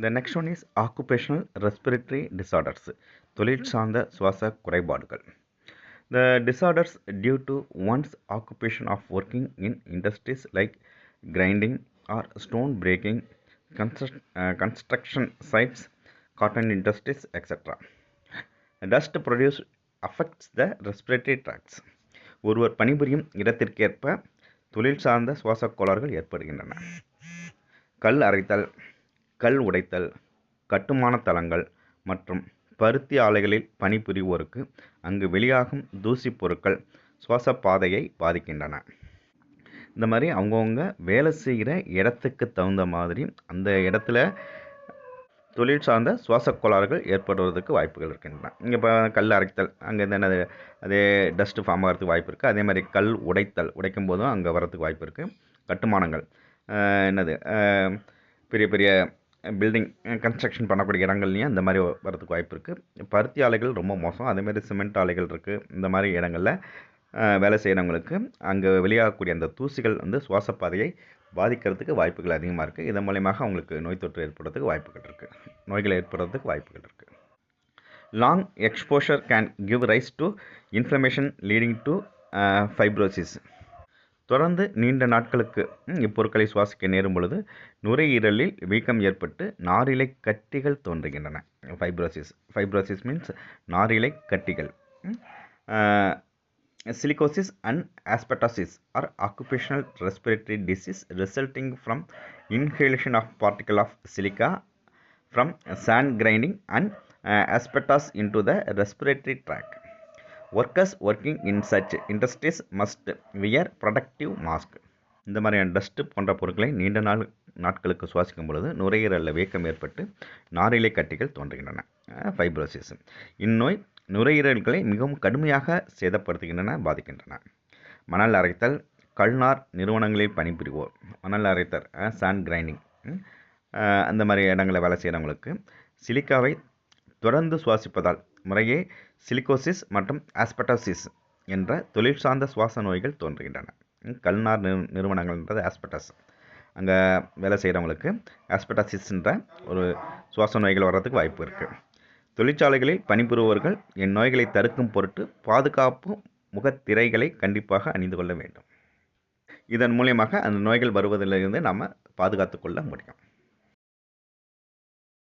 The next one is occupational respiratory disorders. தொழில் சார்ந்த சுவாச குறைபாடுகள். The disorders due to one's occupation of working in industries like grinding or stone breaking, construction sites, cotton industries, etc. Dust produced affects the respiratory tracts. ஒருவர் பணிபுரியும் இடத்திற்கேற்ப தொழில் சார்ந்த சுவாச கோளாறுகள் ஏற்படுகின்றன. கல் அரைத்தல், கல் உடைத்தல், கட்டுமான தளங்கள் மற்றும் பருத்தி ஆலைகளில் பணிபுரிவோருக்கு அங்கு வெளியாகும் தூசி பொருட்கள் சுவாச பாதையை பாதிக்கின்றன. இந்த மாதிரி அவங்கவுங்க வேலை செய்கிற இடத்துக்கு தகுந்த மாதிரி அந்த இடத்துல தொழில் சார்ந்த சுவாச கோளாறுகள் ஏற்படுவதற்கு வாய்ப்புகள் இருக்கின்றன. இங்கே இப்போ கல் அரைத்தல், அங்கே என்னது அதே டஸ்ட்டு ஃபார்ம் ஆகிறதுக்கு வாய்ப்பு இருக்குது. அதே மாதிரி கல் உடைக்கும் போதும் அங்கே வரத்துக்கு வாய்ப்பு இருக்குது. கட்டுமானங்கள் என்னது பெரிய பெரிய பில்டிங் கன்ஸ்ட்ரக்ஷன் பண்ணக்கூடிய இடங்கள்லையும் இந்த மாதிரி வரதுக்கு வாய்ப்பு இருக்குது. பருத்தி ஆலைகள் ரொம்ப மோசம். அதேமாதிரி சிமெண்ட் ஆலைகள் இருக்குது. இந்த மாதிரி இடங்களில் வேலை செய்கிறவங்களுக்கு அங்கே வெளியாகக்கூடிய அந்த தூசிகள் வந்து சுவாச பாதையை பாதிக்கிறதுக்கு வாய்ப்புகள் அதிகமாக இருக்குது. இதன் மூலமாக அவங்களுக்கு நோய் தொற்று ஏற்படுறதுக்கு வாய்ப்புகள் இருக்குது. நோய்கள் ஏற்படுறதுக்கு வாய்ப்புகள் இருக்குது. Long exposure can give rice to inflammation leading to fibrosis. தொடர்ந்து நீண்ட நாட்களுக்கு இப்பொருட்களை சுவாசிக்க நேரும் பொழுது நுரையீரலில் வீக்கம் ஏற்பட்டு நாரிழை கட்டிகள் தோன்றுகின்றன. ஃபைப்ரோசிஸ் மீன்ஸ் நாரிழை கட்டிகள். Silicosis and asbestosis are occupational respiratory disease resulting from inhalation of particle of silica from sand grinding and asbestos into the respiratory tract. Workers working in such industries must wear protective mask. இந்த மாதிரியான dust போன்ற பொருட்களை நீண்ட நாட்களுக்கு சுவாசிக்கும் பொழுது நுரையீரலில் வீக்கம் ஏற்பட்டு நாரிழை கட்டிகள் தோன்றுகின்றன. ஃபைப்ரோசிஸ். இந்நோய் நுரையீரல்களை மிகவும் கடுமையாக சேதப்படுத்துகின்றன, பாதிக்கின்றன. மணல் அரைத்தல், கல்நார் நிறுவனங்களில் பணிபுரிவோர், மணல் அரைத்தல் சாண்ட் கிரைண்டிங் அந்த மாதிரி இடங்களில் வேலை செய்கிறவங்களுக்கு சிலிக்காவை தொடர்ந்து சுவாசிப்பதால் முறையே சிலிகோசிஸ் மற்றும் ஆஸ்பெட்டாசிஸ் என்ற தொழில் சார்ந்த சுவாச நோய்கள் தோன்றுகின்றன. கல்நார் நிறுவனங்கள்ன்றது ஆஸ்பெட்டாஸ். அங்கே வேலை செய்கிறவங்களுக்கு ஆஸ்பெட்டாசிஸ்ன்ற ஒரு சுவாச நோய்கள் வர்றதுக்கு வாய்ப்பு இருக்குது. தொழிற்சாலைகளில் பணிபுரிபவர்கள் இந்நோய்களை தடுக்கும் பொருட்டு பாதுகாப்பு முகத்திரைகளை கண்டிப்பாக அணிந்து கொள்ள வேண்டும். இதன் மூலியமாக அந்த நோய்கள் வருவதிலிருந்து நாம் பாதுகாத்து கொள்ள முடியும்.